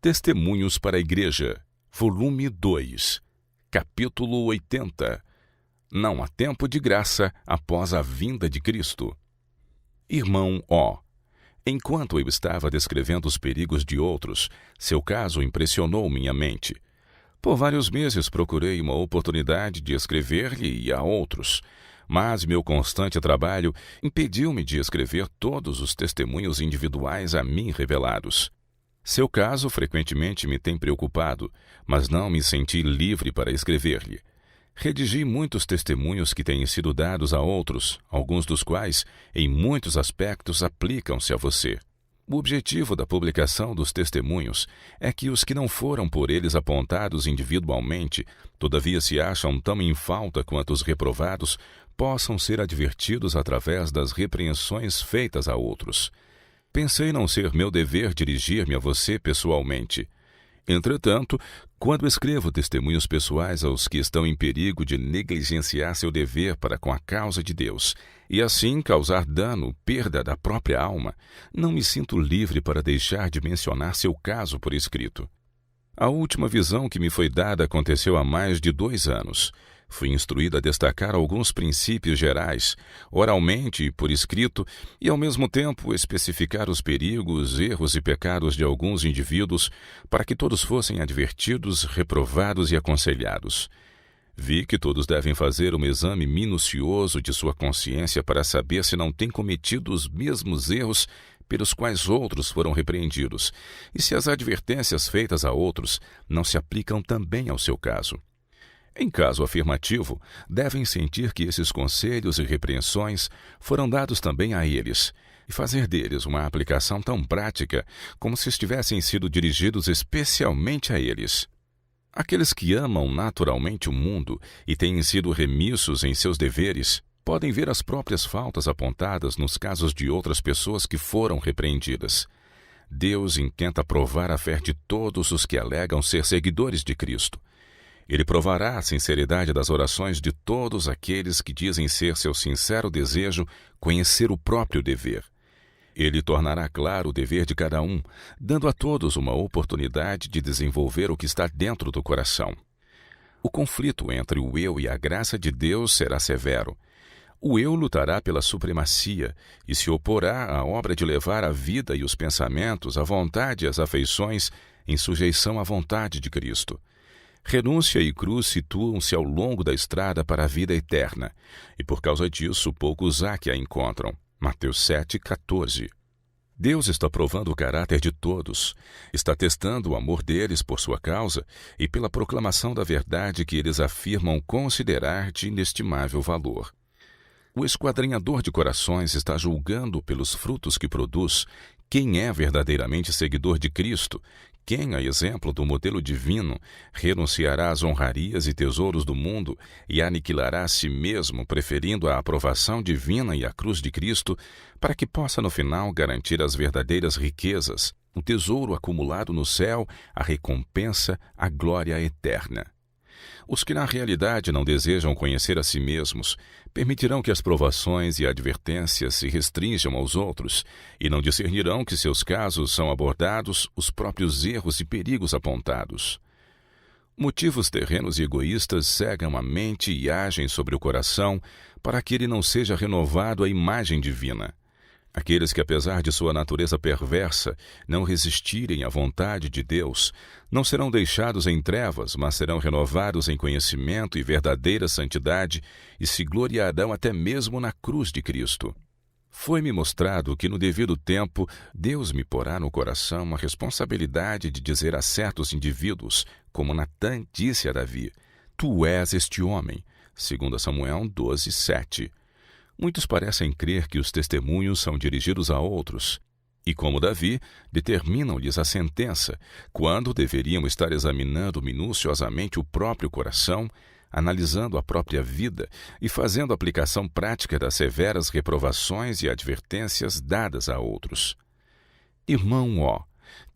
Testemunhos para a Igreja, volume 2, capítulo 80. Não há tempo de graça após a vinda de Cristo. Irmão O. Enquanto eu estava descrevendo os perigos de outros, seu caso impressionou minha mente. Por vários meses procurei uma oportunidade de escrever-lhe e a outros, mas meu constante trabalho impediu-me de escrever todos os testemunhos individuais a mim revelados. Seu caso frequentemente me tem preocupado, mas não me senti livre para escrever-lhe. Redigi muitos testemunhos que têm sido dados a outros, alguns dos quais, em muitos aspectos, aplicam-se a você. O objetivo da publicação dos testemunhos é que os que não foram por eles apontados individualmente, todavia se acham tão em falta quanto os reprovados, possam ser advertidos através das repreensões feitas a outros. Pensei não ser meu dever dirigir-me a você pessoalmente. Entretanto, quando escrevo testemunhos pessoais aos que estão em perigo de negligenciar seu dever para com a causa de Deus, e assim causar dano, perda da própria alma, não me sinto livre para deixar de mencionar seu caso por escrito. A última visão que me foi dada aconteceu há mais de 2 anos. Fui instruído a destacar alguns princípios gerais, oralmente e por escrito, e ao mesmo tempo especificar os perigos, erros e pecados de alguns indivíduos, para que todos fossem advertidos, reprovados e aconselhados. Vi que todos devem fazer um exame minucioso de sua consciência para saber se não têm cometido os mesmos erros pelos quais outros foram repreendidos, e se as advertências feitas a outros não se aplicam também ao seu caso. Em caso afirmativo, devem sentir que esses conselhos e repreensões foram dados também a eles, e fazer deles uma aplicação tão prática como se tivessem sido dirigidos especialmente a eles. Aqueles que amam naturalmente o mundo e têm sido remissos em seus deveres, podem ver as próprias faltas apontadas nos casos de outras pessoas que foram repreendidas. Deus intenta provar a fé de todos os que alegam ser seguidores de Cristo. Ele provará a sinceridade das orações de todos aqueles que dizem ser seu sincero desejo conhecer o próprio dever. Ele tornará claro o dever de cada um, dando a todos uma oportunidade de desenvolver o que está dentro do coração. O conflito entre o eu e a graça de Deus será severo. O eu lutará pela supremacia e se oporá à obra de levar a vida e os pensamentos, a vontade e as afeições em sujeição à vontade de Cristo. Renúncia e cruz situam-se ao longo da estrada para a vida eterna, e por causa disso poucos há que a encontram. Mateus 7,14. Deus está provando o caráter de todos, está testando o amor deles por sua causa e pela proclamação da verdade que eles afirmam considerar de inestimável valor. O esquadrinhador de corações está julgando pelos frutos que produz quem é verdadeiramente seguidor de Cristo, quem, a exemplo do modelo divino, renunciará às honrarias e tesouros do mundo e aniquilará a si mesmo, preferindo a aprovação divina e a cruz de Cristo, para que possa no final garantir as verdadeiras riquezas, o tesouro acumulado no céu, a recompensa, a glória eterna. Os que na realidade não desejam conhecer a si mesmos, permitirão que as provações e advertências se restringam aos outros e não discernirão que seus casos são abordados os próprios erros e perigos apontados. Motivos terrenos e egoístas cegam a mente e agem sobre o coração para que ele não seja renovado à imagem divina. Aqueles que, apesar de sua natureza perversa, não resistirem à vontade de Deus, não serão deixados em trevas, mas serão renovados em conhecimento e verdadeira santidade e se gloriarão até mesmo na cruz de Cristo. Foi-me mostrado que no devido tempo Deus me porá no coração a responsabilidade de dizer a certos indivíduos, como Natã disse a Davi, Tu és este homem, 2 Samuel 12:7. Muitos parecem crer que os testemunhos são dirigidos a outros, e como Davi, determinam-lhes a sentença, quando deveriam estar examinando minuciosamente o próprio coração, analisando a própria vida e fazendo aplicação prática das severas reprovações e advertências dadas a outros. Irmão O,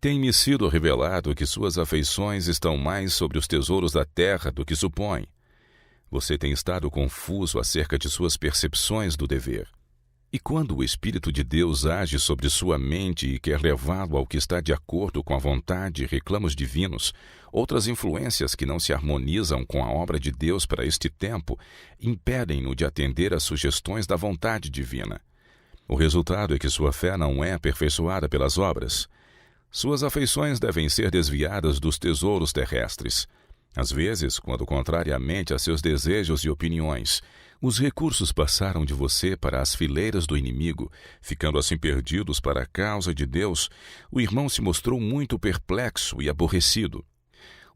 tem-me sido revelado que suas afeições estão mais sobre os tesouros da terra do que supõe. Você tem estado confuso acerca de suas percepções do dever. E quando o Espírito de Deus age sobre sua mente e quer levá-lo ao que está de acordo com a vontade e reclamos divinos, outras influências que não se harmonizam com a obra de Deus para este tempo impedem-no de atender às sugestões da vontade divina. O resultado é que sua fé não é aperfeiçoada pelas obras. Suas afeições devem ser desviadas dos tesouros terrestres. Às vezes, quando contrariamente a seus desejos e opiniões, os recursos passaram de você para as fileiras do inimigo, ficando assim perdidos para a causa de Deus, o irmão se mostrou muito perplexo e aborrecido.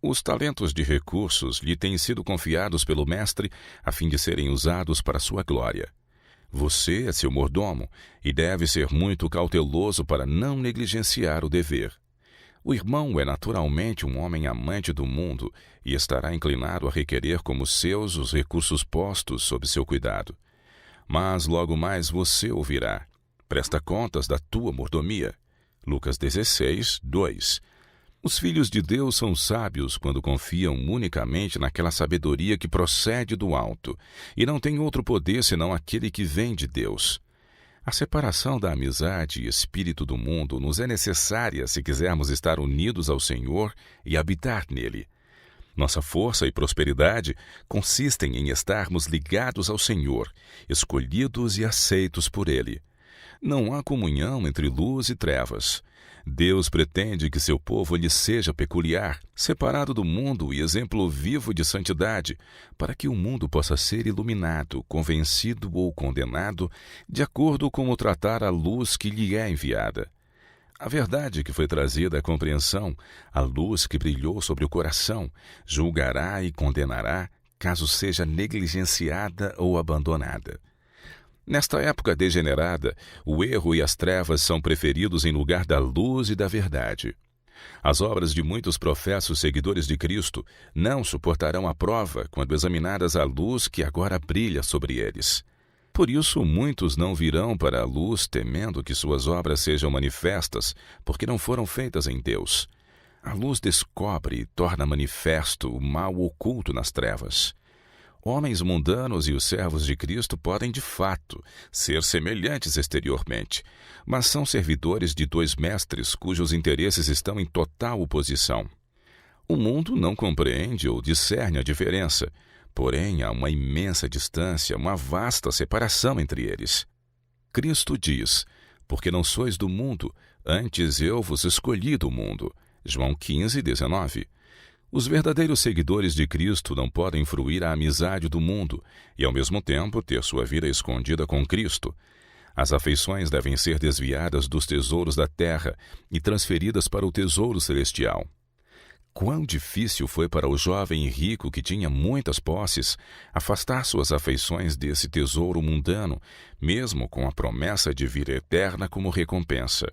Os talentos de recursos lhe têm sido confiados pelo Mestre a fim de serem usados para sua glória. Você é seu mordomo e deve ser muito cauteloso para não negligenciar o dever. O irmão é naturalmente um homem amante do mundo e estará inclinado a requerer como seus os recursos postos sob seu cuidado. Mas logo mais você ouvirá: presta contas da tua mordomia. Lucas 16, 2. Os filhos de Deus são sábios quando confiam unicamente naquela sabedoria que procede do alto, e não tem outro poder senão aquele que vem de Deus. A separação da amizade e espírito do mundo nos é necessária se quisermos estar unidos ao Senhor e habitar nele. Nossa força e prosperidade consistem em estarmos ligados ao Senhor, escolhidos e aceitos por Ele. Não há comunhão entre luz e trevas. Deus pretende que seu povo lhe seja peculiar, separado do mundo e exemplo vivo de santidade, para que o mundo possa ser iluminado, convencido ou condenado, de acordo com o tratar a luz que lhe é enviada. A verdade que foi trazida à compreensão, a luz que brilhou sobre o coração, julgará e condenará, caso seja negligenciada ou abandonada. Nesta época degenerada, o erro e as trevas são preferidos em lugar da luz e da verdade. As obras de muitos professos seguidores de Cristo não suportarão a prova quando examinadas à luz que agora brilha sobre eles. Por isso, muitos não virão para a luz temendo que suas obras sejam manifestas, porque não foram feitas em Deus. A luz descobre e torna manifesto o mal oculto nas trevas. Homens mundanos e os servos de Cristo podem, de fato, ser semelhantes exteriormente, mas são servidores de dois mestres cujos interesses estão em total oposição. O mundo não compreende ou discerne a diferença, porém há uma imensa distância, uma vasta separação entre eles. Cristo diz: porque não sois do mundo, antes eu vos escolhi do mundo. João 15, 19. Os verdadeiros seguidores de Cristo não podem fruir a amizade do mundo e, ao mesmo tempo, ter sua vida escondida com Cristo. As afeições devem ser desviadas dos tesouros da terra e transferidas para o tesouro celestial. Quão difícil foi para o jovem rico que tinha muitas posses afastar suas afeições desse tesouro mundano, mesmo com a promessa de vida eterna como recompensa.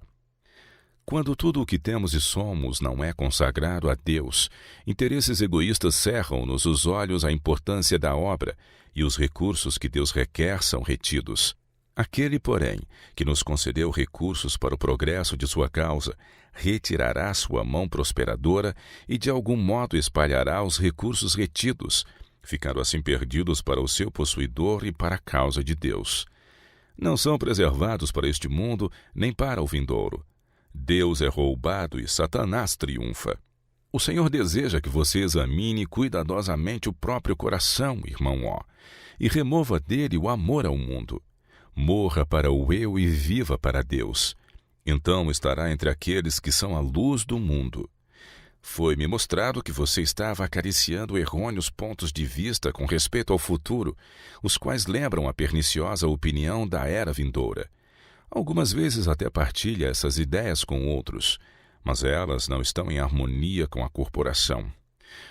Quando tudo o que temos e somos não é consagrado a Deus, interesses egoístas cerram-nos os olhos à importância da obra e os recursos que Deus requer são retidos. Aquele, porém, que nos concedeu recursos para o progresso de sua causa, retirará sua mão prosperadora e de algum modo espalhará os recursos retidos, ficando assim perdidos para o seu possuidor e para a causa de Deus. Não são preservados para este mundo nem para o vindouro. Deus é roubado e Satanás triunfa. O Senhor deseja que você examine cuidadosamente o próprio coração, irmão Ó, e remova dele o amor ao mundo. Morra para o eu e viva para Deus. Então estará entre aqueles que são a luz do mundo. Foi-me mostrado que você estava acariciando errôneos pontos de vista com respeito ao futuro, os quais lembram a perniciosa opinião da era vindoura. Algumas vezes até partilha essas ideias com outros, mas elas não estão em harmonia com a corporação.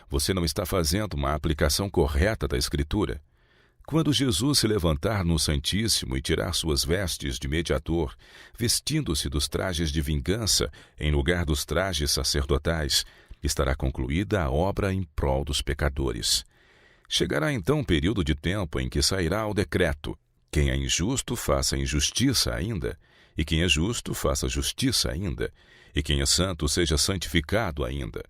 Você não está fazendo uma aplicação correta da Escritura. Quando Jesus se levantar no Santíssimo e tirar suas vestes de mediador, vestindo-se dos trajes de vingança em lugar dos trajes sacerdotais, estará concluída a obra em prol dos pecadores. Chegará então um período de tempo em que sairá o decreto: quem é injusto, faça injustiça ainda, e quem é justo, faça justiça ainda, e quem é santo, seja santificado ainda.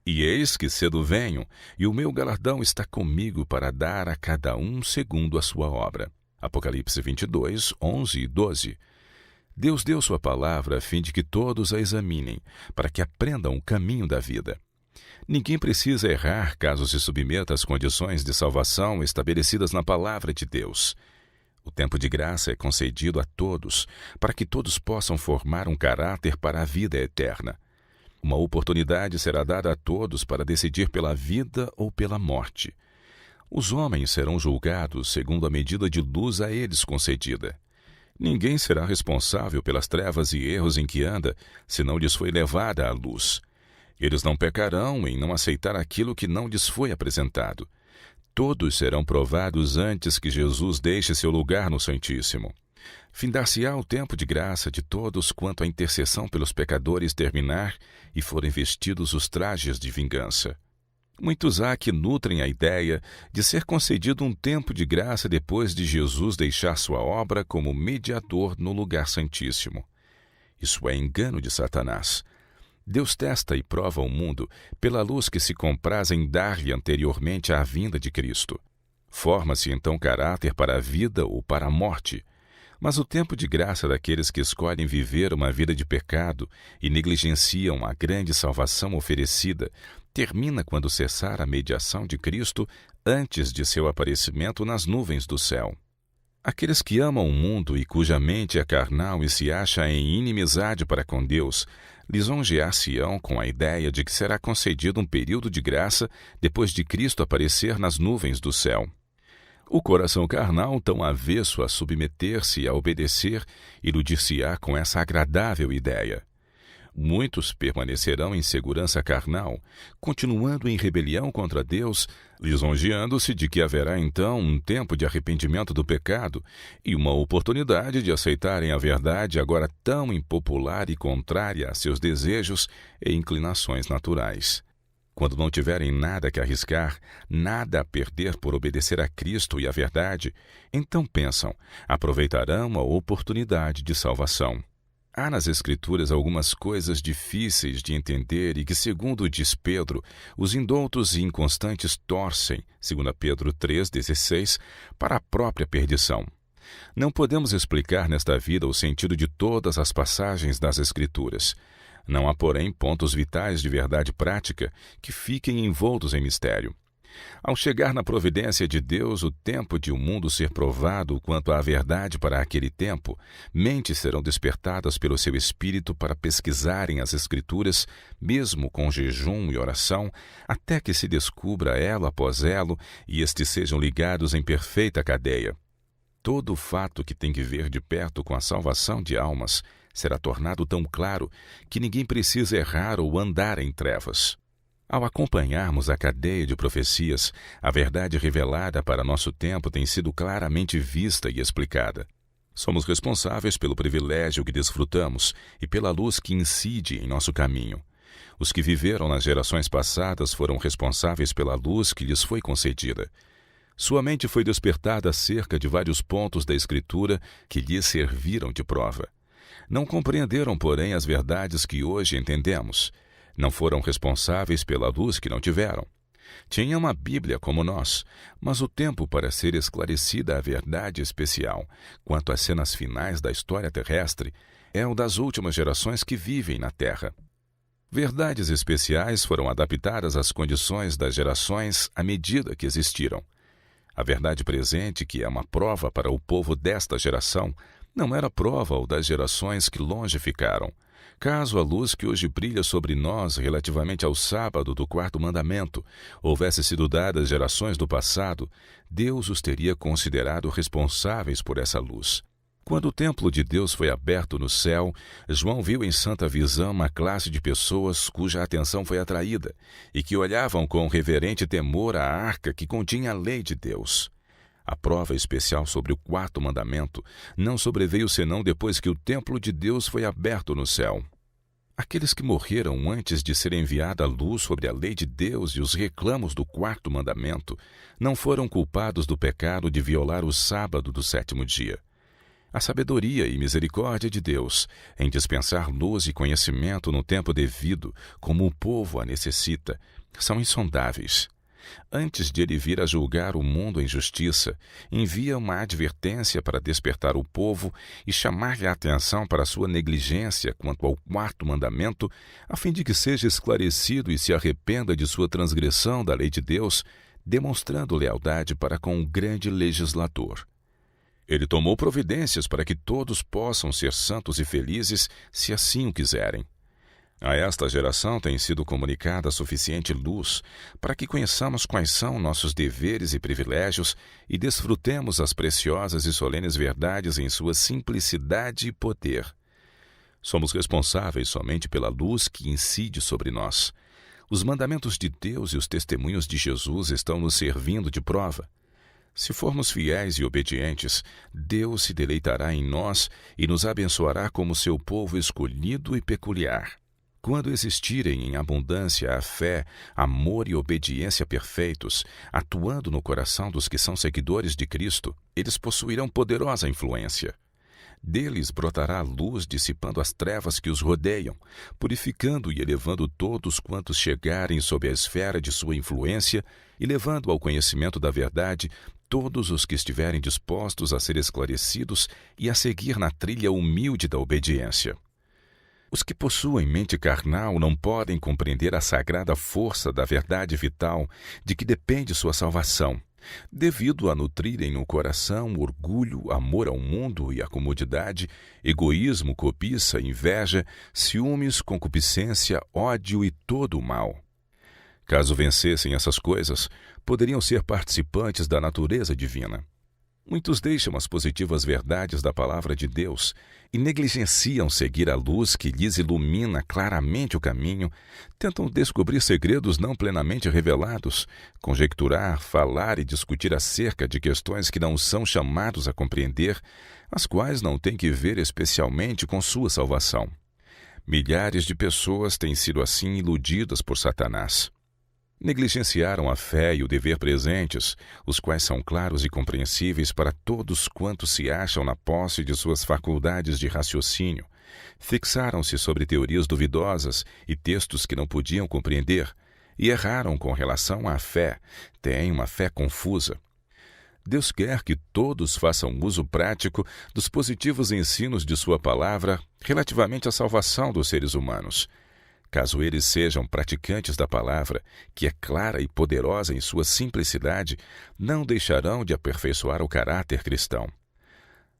E eis que cedo venho, e o meu galardão está comigo para dar a cada um segundo a sua obra. Apocalipse 22, 11 e 12. Deus deu sua palavra a fim de que todos a examinem, para que aprendam o caminho da vida. Ninguém precisa errar caso se submeta às condições de salvação estabelecidas na palavra de Deus. O tempo de graça é concedido a todos, para que todos possam formar um caráter para a vida eterna. Uma oportunidade será dada a todos para decidir pela vida ou pela morte. Os homens serão julgados segundo a medida de luz a eles concedida. Ninguém será responsável pelas trevas e erros em que anda, se não lhes foi levada a luz. Eles não pecarão em não aceitar aquilo que não lhes foi apresentado. Todos serão provados antes que Jesus deixe seu lugar no Santíssimo. Findar-se-á o tempo de graça de todos quanto a intercessão pelos pecadores terminar e forem vestidos os trajes de vingança. Muitos há que nutrem a ideia de ser concedido um tempo de graça depois de Jesus deixar sua obra como mediador no lugar santíssimo. Isso é engano de Satanás. Deus testa e prova o mundo pela luz que se compraz em dar-lhe anteriormente à vinda de Cristo. Forma-se então caráter para a vida ou para a morte. Mas o tempo de graça daqueles que escolhem viver uma vida de pecado e negligenciam a grande salvação oferecida termina quando cessar a mediação de Cristo antes de seu aparecimento nas nuvens do céu. Aqueles que amam o mundo e cuja mente é carnal e se acha em inimizade para com Deus, lisonjear-se-ão com a ideia de que será concedido um período de graça depois de Cristo aparecer nas nuvens do céu. O coração carnal, tão avesso a submeter-se e a obedecer, iludir-se-á com essa agradável ideia. Muitos permanecerão em segurança carnal, continuando em rebelião contra Deus, lisonjeando-se de que haverá então um tempo de arrependimento do pecado e uma oportunidade de aceitarem a verdade agora tão impopular e contrária a seus desejos e inclinações naturais. Quando não tiverem nada que arriscar, nada a perder por obedecer a Cristo e à verdade, então pensam, aproveitarão a oportunidade de salvação. Há nas Escrituras algumas coisas difíceis de entender e que, segundo diz Pedro, os indoutos e inconstantes torcem, segundo Pedro 3,16, para a própria perdição. Não podemos explicar nesta vida o sentido de todas as passagens das Escrituras. Não há, porém, pontos vitais de verdade prática que fiquem envoltos em mistério. Ao chegar na providência de Deus o tempo de o mundo ser provado quanto à verdade para aquele tempo, mentes serão despertadas pelo seu espírito para pesquisarem as Escrituras, mesmo com jejum e oração, até que se descubra elo após elo e estes sejam ligados em perfeita cadeia. Todo o fato que tem que ver de perto com a salvação de almas será tornado tão claro que ninguém precisa errar ou andar em trevas. Ao acompanharmos a cadeia de profecias, a verdade revelada para nosso tempo tem sido claramente vista e explicada. Somos responsáveis pelo privilégio que desfrutamos e pela luz que incide em nosso caminho. Os que viveram nas gerações passadas foram responsáveis pela luz que lhes foi concedida. Sua mente foi despertada acerca de vários pontos da Escritura que lhes serviram de prova. Não compreenderam, porém, as verdades que hoje entendemos. Não foram responsáveis pela luz que não tiveram. Tinham a Bíblia como nós, mas o tempo para ser esclarecida a verdade especial quanto às cenas finais da história terrestre é o das últimas gerações que vivem na Terra. Verdades especiais foram adaptadas às condições das gerações à medida que existiram. A verdade presente, que é uma prova para o povo desta geração, não era prova ou das gerações que longe ficaram. Caso a luz que hoje brilha sobre nós relativamente ao sábado do quarto mandamento houvesse sido dada às gerações do passado, Deus os teria considerado responsáveis por essa luz. Quando o templo de Deus foi aberto no céu, João viu em santa visão uma classe de pessoas cuja atenção foi atraída e que olhavam com reverente temor a arca que continha a lei de Deus. A prova especial sobre o quarto mandamento não sobreveio senão depois que o templo de Deus foi aberto no céu. Aqueles que morreram antes de ser enviada a luz sobre a lei de Deus e os reclamos do quarto mandamento não foram culpados do pecado de violar o sábado do sétimo dia. A sabedoria e misericórdia de Deus em dispensar luz e conhecimento no tempo devido, como o povo a necessita, são insondáveis. Antes de ele vir a julgar o mundo em justiça, envia uma advertência para despertar o povo e chamar-lhe a atenção para sua negligência quanto ao quarto mandamento, a fim de que seja esclarecido e se arrependa de sua transgressão da lei de Deus, demonstrando lealdade para com o grande legislador. Ele tomou providências para que todos possam ser santos e felizes, se assim o quiserem. A esta geração tem sido comunicada a suficiente luz para que conheçamos quais são nossos deveres e privilégios e desfrutemos as preciosas e solenes verdades em sua simplicidade e poder. Somos responsáveis somente pela luz que incide sobre nós. Os mandamentos de Deus e os testemunhos de Jesus estão nos servindo de prova. Se formos fiéis e obedientes, Deus se deleitará em nós e nos abençoará como seu povo escolhido e peculiar. Quando existirem em abundância a fé, amor e obediência perfeitos, atuando no coração dos que são seguidores de Cristo, eles possuirão poderosa influência. Deles brotará a luz dissipando as trevas que os rodeiam, purificando e elevando todos quantos chegarem sob a esfera de sua influência e levando ao conhecimento da verdade todos os que estiverem dispostos a ser esclarecidos e a seguir na trilha humilde da obediência. Os que possuem mente carnal não podem compreender a sagrada força da verdade vital de que depende sua salvação, devido a nutrirem no coração orgulho, amor ao mundo e à comodidade, egoísmo, cobiça, inveja, ciúmes, concupiscência, ódio e todo o mal. Caso vencessem essas coisas, poderiam ser participantes da natureza divina. Muitos deixam as positivas verdades da palavra de Deus e negligenciam seguir a luz que lhes ilumina claramente o caminho, tentam descobrir segredos não plenamente revelados, conjecturar, falar e discutir acerca de questões que não são chamados a compreender, as quais não têm que ver especialmente com sua salvação. Milhares de pessoas têm sido assim iludidas por Satanás. Negligenciaram a fé e o dever presentes, os quais são claros e compreensíveis para todos quantos se acham na posse de suas faculdades de raciocínio. Fixaram-se sobre teorias duvidosas e textos que não podiam compreender, e erraram com relação à fé, têm uma fé confusa. Deus quer que todos façam uso prático dos positivos ensinos de sua palavra relativamente à salvação dos seres humanos. Caso eles sejam praticantes da palavra, que é clara e poderosa em sua simplicidade, não deixarão de aperfeiçoar o caráter cristão.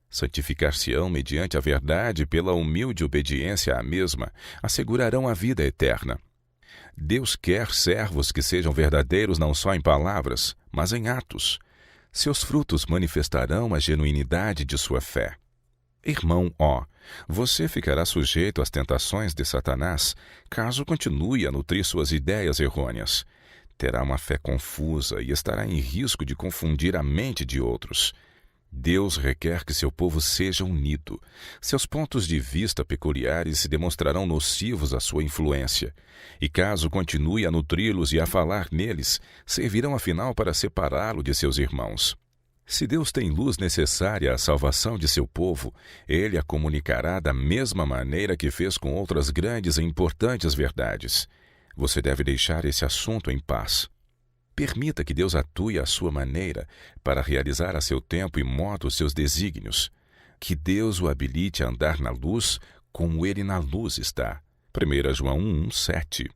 Santificar-se-ão mediante a verdade pela humilde obediência à mesma, assegurarão a vida eterna. Deus quer servos que sejam verdadeiros não só em palavras, mas em atos. Seus frutos manifestarão a genuinidade de sua fé. Irmão Ó, você ficará sujeito às tentações de Satanás caso continue a nutrir suas ideias errôneas. Terá uma fé confusa e estará em risco de confundir a mente de outros. Deus requer que seu povo seja unido. Seus pontos de vista peculiares se demonstrarão nocivos à sua influência. E caso continue a nutri-los e a falar neles, servirão afinal para separá-lo de seus irmãos. Se Deus tem luz necessária à salvação de seu povo, Ele a comunicará da mesma maneira que fez com outras grandes e importantes verdades. Você deve deixar esse assunto em paz. Permita que Deus atue à sua maneira para realizar a seu tempo e modo os seus desígnios. Que Deus o habilite a andar na luz como Ele na luz está. 1 João 1:7